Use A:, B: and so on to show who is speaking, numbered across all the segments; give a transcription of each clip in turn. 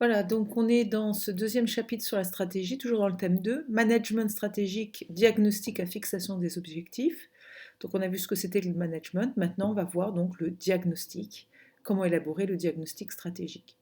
A: Voilà, donc on est dans ce deuxième chapitre sur la stratégie, toujours dans le thème 2, management stratégique, diagnostic à fixation des objectifs. Donc on a vu ce que c'était que le management, maintenant on va voir donc le diagnostic, comment élaborer le diagnostic stratégique.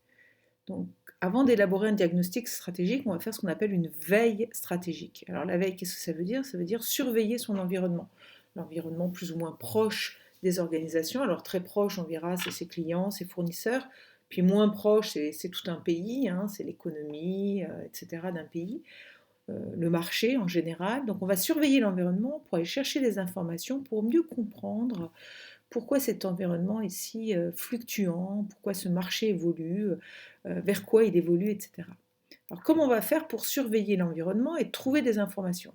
A: Donc avant d'élaborer un diagnostic stratégique, on va faire ce qu'on appelle une veille stratégique. Alors la veille, qu'est-ce que ça veut dire? Ça veut dire surveiller son environnement. L'environnement plus ou moins proche des organisations. Alors très proche, on verra, c'est ses clients, ses fournisseurs. Puis moins proche, c'est tout un pays, hein, c'est l'économie, etc. d'un pays, le marché en général. Donc on va surveiller l'environnement pour aller chercher des informations pour mieux comprendre pourquoi cet environnement est si fluctuant, pourquoi ce marché évolue, vers quoi il évolue, etc. Alors comment on va faire pour surveiller l'environnement et trouver des informations?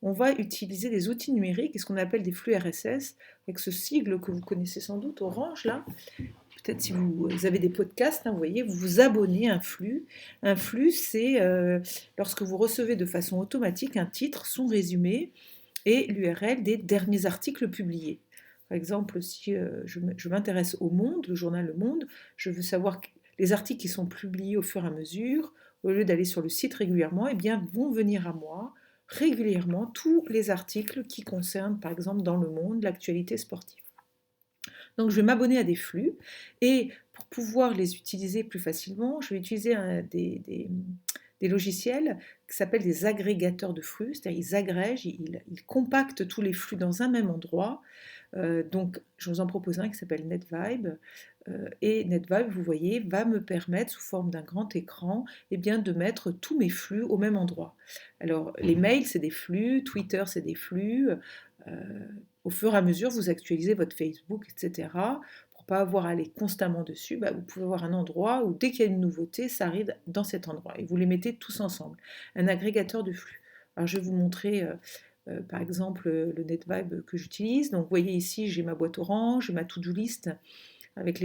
A: On va utiliser des outils numériques et ce qu'on appelle des flux RSS, avec ce sigle que vous connaissez sans doute, orange là. Peut-être si vous avez des podcasts, hein, vous voyez, vous vous abonnez à un flux. Un flux, c'est lorsque vous recevez de façon automatique un titre, son résumé et l'URL des derniers articles publiés. Par exemple, si je m'intéresse au Monde, le journal Le Monde, je veux savoir les articles qui sont publiés au fur et à mesure, au lieu d'aller sur le site régulièrement, eh bien, vont venir à moi régulièrement tous les articles qui concernent, par exemple, dans Le Monde, l'actualité sportive. Donc, je vais m'abonner à des flux et pour pouvoir les utiliser plus facilement, je vais utiliser des logiciels qui s'appellent des agrégateurs de flux, c'est-à-dire ils agrègent, ils compactent tous les flux dans un même endroit. Donc, je vous en propose un qui s'appelle NetVibe. Et NetVibe, vous voyez, va me permettre, sous forme d'un grand écran, eh bien, de mettre tous mes flux au même endroit. Alors, les mails, c'est des flux, Twitter, c'est des flux. Au fur et à mesure, vous actualisez votre Facebook, etc. Pour ne pas avoir à aller constamment dessus, vous pouvez avoir un endroit où dès qu'il y a une nouveauté, ça arrive dans cet endroit. Et vous les mettez tous ensemble. Un agrégateur de flux. Alors, je vais vous montrer par exemple le NetVibe que j'utilise. Donc vous voyez ici, j'ai ma boîte orange, j'ai ma to-do list avec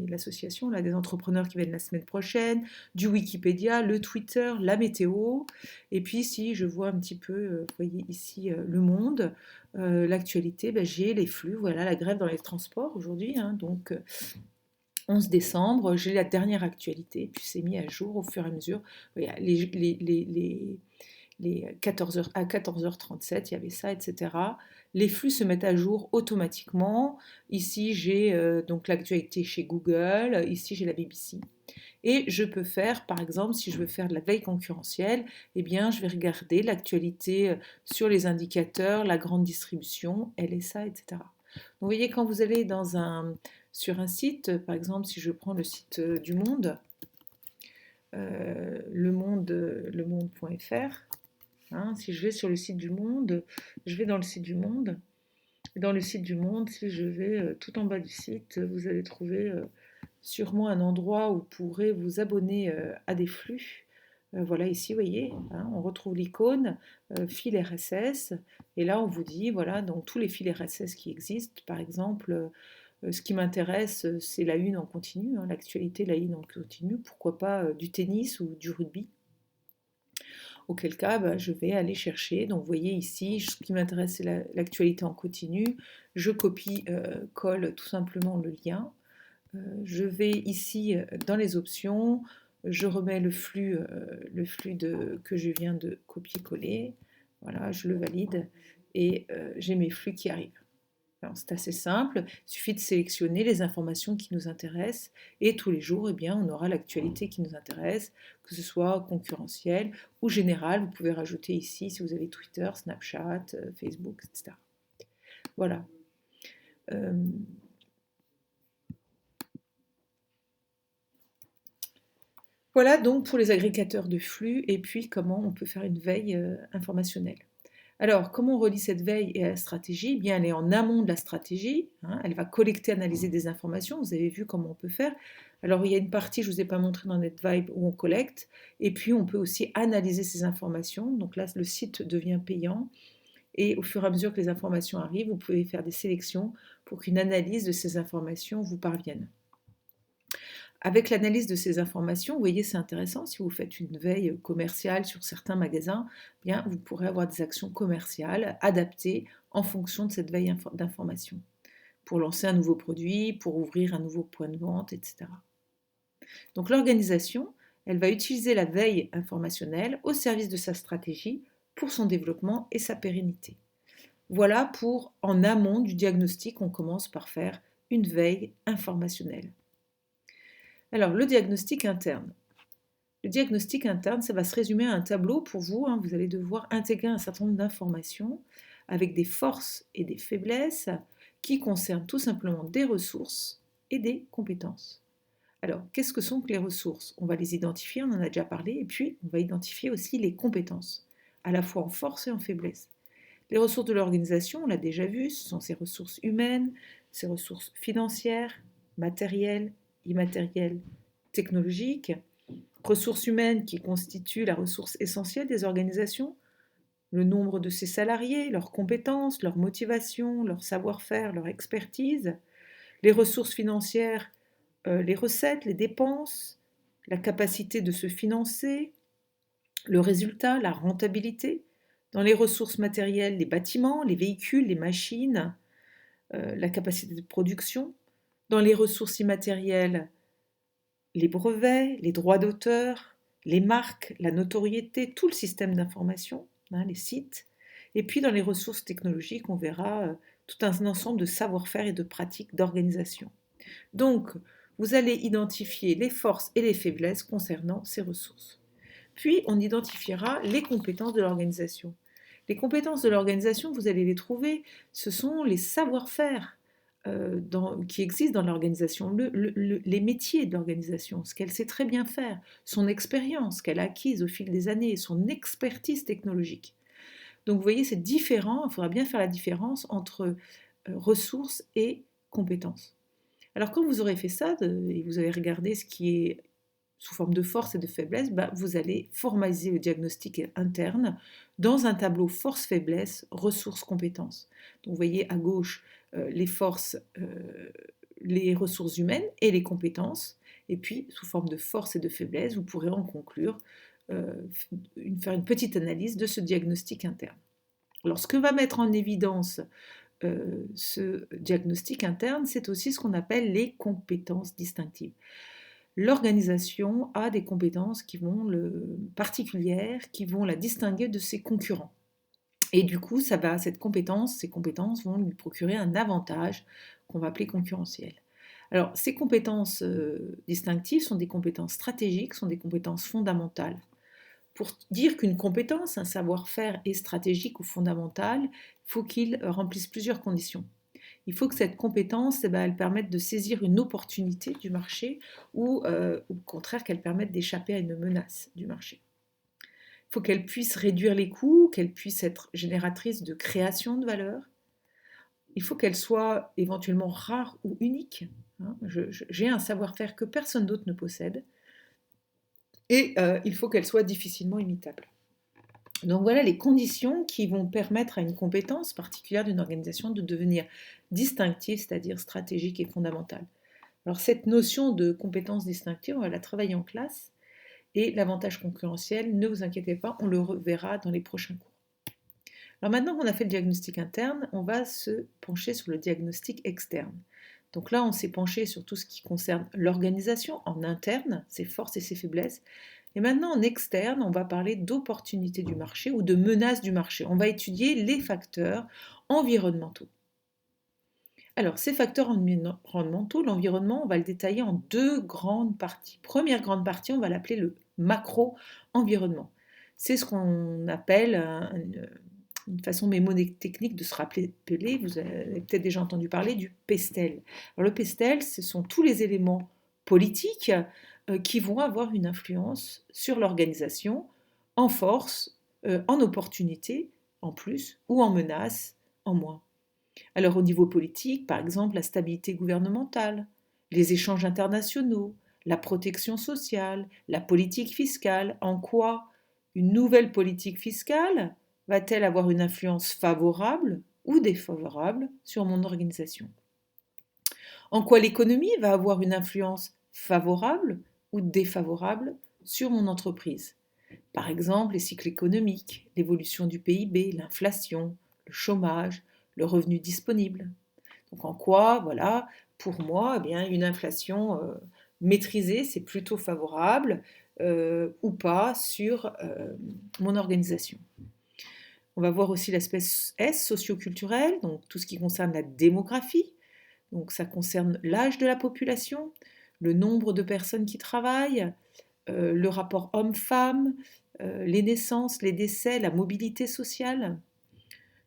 A: l'association là, des entrepreneurs qui viennent la semaine prochaine, du Wikipédia, le Twitter, la météo. Et puis si je vois un petit peu, vous voyez ici le monde, l'actualité, j'ai les flux, voilà la grève dans les transports aujourd'hui, hein, donc 11 décembre, j'ai la dernière actualité, puis c'est mis à jour au fur et à mesure. Voilà, les 14 heures, à 14h37, il y avait ça, etc. Les flux se mettent à jour automatiquement. Ici, j'ai donc l'actualité chez Google. Ici, j'ai la BBC. Et je peux faire, par exemple, si je veux faire de la veille concurrentielle, eh bien, je vais regarder l'actualité sur les indicateurs, la grande distribution, LSA, etc. Donc, vous voyez, quand vous allez sur un site, par exemple, si je prends le site du Monde, lemonde.fr, hein, si je vais sur le site du Monde, je vais dans le site du Monde. Dans le site du Monde, si je vais tout en bas du site, vous allez trouver sûrement un endroit où vous pourrez vous abonner à des flux. Voilà, ici, vous voyez, hein, on retrouve l'icône fil RSS. Et là, on vous dit, voilà, donc tous les fils RSS qui existent. Par exemple, ce qui m'intéresse, c'est la une en continu, hein, l'actualité, la une en continu. Pourquoi pas du tennis ou du rugby? Auquel cas je vais aller chercher. Donc vous voyez ici, ce qui m'intéresse c'est l'actualité en continu. Je copie, colle tout simplement le lien. Je vais ici dans les options, je remets le flux que je viens de copier-coller. Voilà, je le valide et j'ai mes flux qui arrivent. C'est assez simple, il suffit de sélectionner les informations qui nous intéressent et tous les jours, eh bien, on aura l'actualité qui nous intéresse, que ce soit concurrentielle ou générale. Vous pouvez rajouter ici si vous avez Twitter, Snapchat, Facebook, etc. Voilà. Euh, voilà donc pour les agrégateurs de flux et puis comment on peut faire une veille informationnelle. Alors, comment on relie cette veille et la stratégie? Eh bien, elle est en amont de la stratégie, hein, elle va collecter, analyser des informations, vous avez vu comment on peut faire. Alors, il y a une partie, je ne vous ai pas montré dans NetVibe, où on collecte, et puis on peut aussi analyser ces informations. Donc là, le site devient payant, et au fur et à mesure que les informations arrivent, vous pouvez faire des sélections pour qu'une analyse de ces informations vous parvienne. Avec l'analyse de ces informations, vous voyez, c'est intéressant, si vous faites une veille commerciale sur certains magasins, eh bien, vous pourrez avoir des actions commerciales adaptées en fonction de cette veille d'information, pour lancer un nouveau produit, pour ouvrir un nouveau point de vente, etc. Donc l'organisation, Elle va utiliser la veille informationnelle au service de sa stratégie pour son développement et sa pérennité. Voilà pour, en amont du diagnostic, on commence par faire une veille informationnelle. Alors, le diagnostic interne. Le diagnostic interne, ça va se résumer à un tableau pour vous. Vous allez devoir intégrer un certain nombre d'informations avec des forces et des faiblesses qui concernent tout simplement des ressources et des compétences. Alors, qu'est-ce que sont les ressources? On va les identifier, on en a déjà parlé, et puis on va identifier aussi les compétences, à la fois en force et en faiblesse. Les ressources de l'organisation, on l'a déjà vu, ce sont ses ressources humaines, ses ressources financières, matérielles, immatérielles, technologiques, ressources humaines qui constituent la ressource essentielle des organisations, le nombre de ses salariés, leurs compétences, leur motivation, leur savoir-faire, leur expertise, les ressources financières, les recettes, les dépenses, la capacité de se financer, le résultat, la rentabilité. Dans les ressources matérielles, les bâtiments, les véhicules, les machines, la capacité de production. Dans les ressources immatérielles, les brevets, les droits d'auteur, les marques, la notoriété, tout le système d'information, les sites. Et puis dans les ressources technologiques, on verra tout un ensemble de savoir-faire et de pratiques d'organisation. Donc, vous allez identifier les forces et les faiblesses concernant ces ressources. Puis, on identifiera les compétences de l'organisation. Les compétences de l'organisation, vous allez les trouver, ce sont les savoir-faire qui existent dans l'organisation, les métiers de l'organisation, ce qu'elle sait très bien faire, son expérience qu'elle a acquise au fil des années, son expertise technologique. Donc vous voyez, c'est différent, il faudra bien faire la différence entre ressources et compétences. Alors quand vous aurez fait ça, et vous avez regardé ce qui est sous forme de force et de faiblesse, vous allez formaliser le diagnostic interne dans un tableau force-faiblesse, ressources-compétences. Donc vous voyez à gauche les forces, les ressources humaines et les compétences, et puis sous forme de force et de faiblesse, vous pourrez en conclure, faire une petite analyse de ce diagnostic interne. Alors ce que va mettre en évidence ce diagnostic interne, c'est aussi ce qu'on appelle les compétences distinctives. L'organisation a des compétences particulières qui vont la distinguer de ses concurrents. Et du coup, ces compétences vont lui procurer un avantage qu'on va appeler concurrentiel. Alors, ces compétences distinctives sont des compétences stratégiques, sont des compétences fondamentales. Pour dire qu'une compétence, un savoir-faire est stratégique ou fondamental, il faut qu'il remplisse plusieurs conditions. Il faut que cette compétence, elle permette de saisir une opportunité du marché ou au contraire qu'elle permette d'échapper à une menace du marché. Il faut qu'elle puisse réduire les coûts, qu'elle puisse être génératrice de création de valeur. Il faut qu'elle soit éventuellement rare ou unique. J'ai un savoir-faire que personne d'autre ne possède. Et il faut qu'elle soit difficilement imitable. Donc voilà les conditions qui vont permettre à une compétence particulière d'une organisation de devenir distinctive, c'est-à-dire stratégique et fondamentale. Alors cette notion de compétence distinctive, on va la travailler en classe, et l'avantage concurrentiel, ne vous inquiétez pas, on le reverra dans les prochains cours. Alors maintenant qu'on a fait le diagnostic interne, on va se pencher sur le diagnostic externe. Donc là, on s'est penché sur tout ce qui concerne l'organisation en interne, ses forces et ses faiblesses. Et maintenant, en externe, on va parler d'opportunités du marché ou de menaces du marché. On va étudier les facteurs environnementaux. Alors, ces facteurs environnementaux, l'environnement, on va le détailler en deux grandes parties. Première grande partie, on va l'appeler le macro-environnement. C'est ce qu'on appelle une façon mémotechnique de se rappeler, vous avez peut-être déjà entendu parler du PESTEL. Alors, le PESTEL, ce sont tous les éléments politiques qui vont avoir une influence sur l'organisation en force, en opportunité, en plus, ou en menace, en moins. Alors au niveau politique, par exemple, la stabilité gouvernementale, les échanges internationaux, la protection sociale, la politique fiscale, en quoi une nouvelle politique fiscale va-t-elle avoir une influence favorable ou défavorable sur mon organisation? En quoi l'économie va avoir une influence favorable ou défavorable sur mon entreprise? Par exemple, les cycles économiques, l'évolution du PIB, l'inflation, le chômage, le revenu disponible. Donc en quoi, voilà, pour moi, une inflation maîtrisée, c'est plutôt favorable. ou pas sur mon organisation. On va voir aussi l'aspect S, socio-culturel, donc tout ce qui concerne la démographie. Donc ça concerne l'âge de la population, le nombre de personnes qui travaillent, le rapport homme-femme, les naissances, les décès, la mobilité sociale,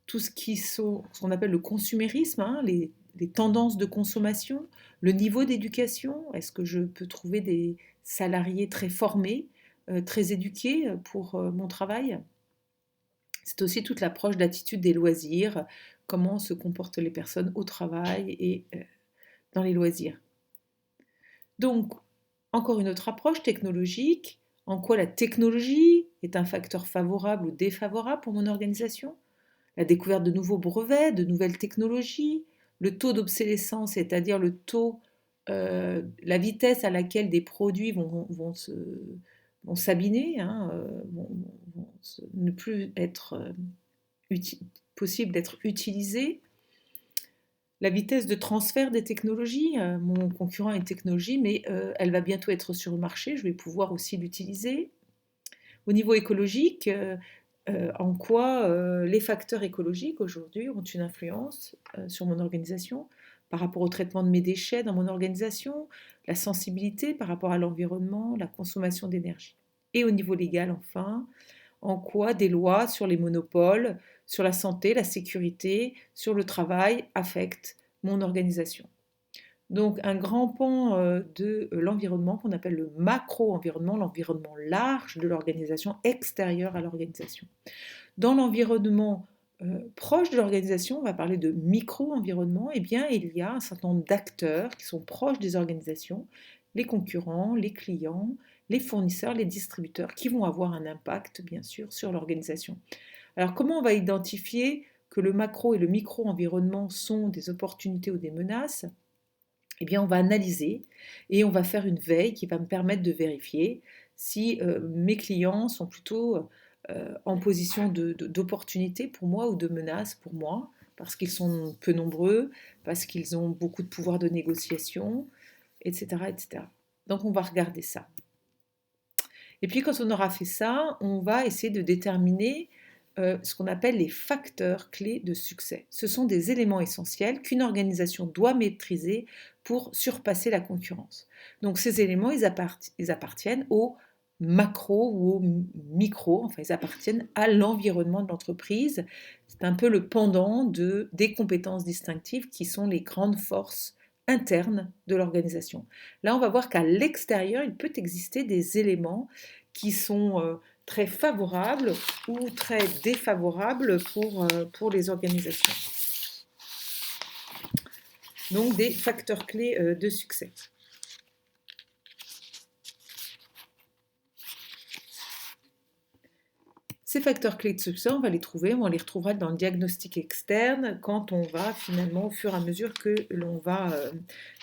A: tout ce ce qu'on appelle le consumérisme, hein, les tendances de consommation, le niveau d'éducation. Est-ce que je peux trouver des salariés très formés, très éduqués pour mon travail? C'est aussi toute l'approche d'attitude des loisirs, comment se comportent les personnes au travail et dans les loisirs. Donc, encore une autre approche technologique, en quoi la technologie est un facteur favorable ou défavorable pour mon organisation, la découverte de nouveaux brevets, de nouvelles technologies, le taux d'obsolescence, c'est-à-dire la vitesse à laquelle des produits vont s'abîmer, hein, ne plus être possible d'être utilisés. La vitesse de transfert des technologies, mon concurrent a une technologie, mais elle va bientôt être sur le marché, je vais pouvoir aussi l'utiliser. Au niveau écologique, en quoi les facteurs écologiques aujourd'hui ont une influence sur mon organisation par rapport au traitement de mes déchets dans mon organisation, la sensibilité par rapport à l'environnement, la consommation d'énergie. Et au niveau légal, enfin, en quoi des lois sur les monopoles, sur la santé, la sécurité, sur le travail affectent mon organisation. Donc un grand pan de l'environnement qu'on appelle le macro-environnement, l'environnement large de l'organisation, extérieur à l'organisation. Dans l'environnement proche de l'organisation, on va parler de micro-environnement, eh bien il y a un certain nombre d'acteurs qui sont proches des organisations, les concurrents, les clients, les fournisseurs, les distributeurs, qui vont avoir un impact bien sûr sur l'organisation. Alors comment on va identifier que le macro et le micro-environnement sont des opportunités ou des menaces? Eh bien, on va analyser et on va faire une veille qui va me permettre de vérifier si mes clients sont plutôt en position d'opportunité pour moi ou de menace pour moi, parce qu'ils sont peu nombreux, parce qu'ils ont beaucoup de pouvoir de négociation, etc., etc. Donc, on va regarder ça. Et puis, quand on aura fait ça, on va essayer de déterminer ce qu'on appelle les facteurs clés de succès. Ce sont des éléments essentiels qu'une organisation doit maîtriser pour surpasser la concurrence. Donc ces éléments, ils appartiennent au macro ou au micro, enfin ils appartiennent à l'environnement de l'entreprise. C'est un peu le pendant des compétences distinctives qui sont les grandes forces internes de l'organisation. Là, on va voir qu'à l'extérieur, il peut exister des éléments qui sont très favorables ou très défavorables pour les organisations. Donc des facteurs clés de succès. Ces facteurs clés de succès, on va les trouver, on les retrouvera dans le diagnostic externe quand on va finalement, au fur et à mesure que l'on va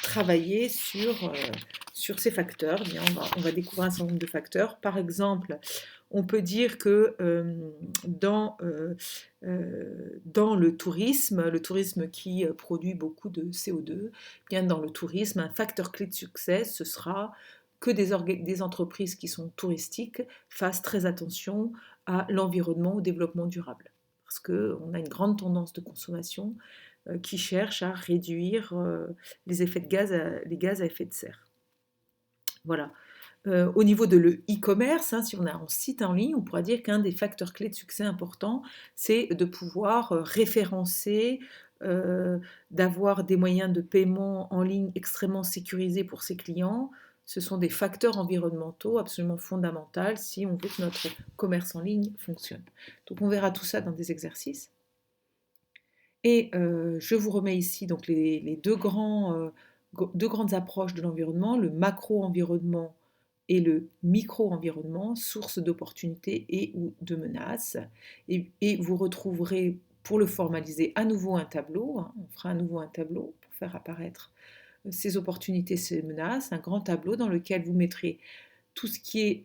A: travailler sur ces facteurs, eh bien, on va découvrir un certain nombre de facteurs. Par exemple, on peut dire que dans le tourisme qui produit beaucoup de CO2, eh bien dans le tourisme, un facteur clé de succès, ce sera que des entreprises qui sont touristiques fassent très attention à l'environnement, au développement durable. Parce qu'on a une grande tendance de consommation qui cherche à réduire les gaz à effet de serre. Voilà. Au niveau de l'e-commerce, hein, si on a un site en ligne, on pourra dire qu'un des facteurs clés de succès importants, c'est de pouvoir référencer, d'avoir des moyens de paiement en ligne extrêmement sécurisés pour ses clients. Ce sont des facteurs environnementaux absolument fondamentaux si on veut que notre commerce en ligne fonctionne. Donc on verra tout ça dans des exercices. Et je vous remets ici donc les deux grandes approches de l'environnement, le macro-environnement et le micro-environnement, source d'opportunités et ou de menaces. Et vous retrouverez, pour le formaliser, à nouveau un tableau. Hein, on fera à nouveau un tableau pour faire apparaître ces opportunités, ces menaces, un grand tableau dans lequel vous mettrez tout ce qui est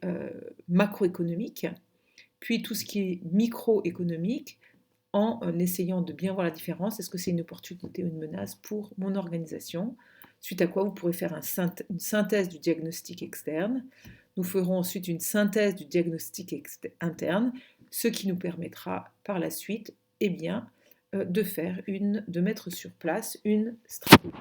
A: macroéconomique, puis tout ce qui est microéconomique, en essayant de bien voir la différence. Est-ce que c'est une opportunité ou une menace pour mon organisation? Suite à quoi vous pourrez faire une synthèse du diagnostic externe Nous ferons ensuite une synthèse du diagnostic interne, ce qui nous permettra par la suite de mettre sur place une stratégie.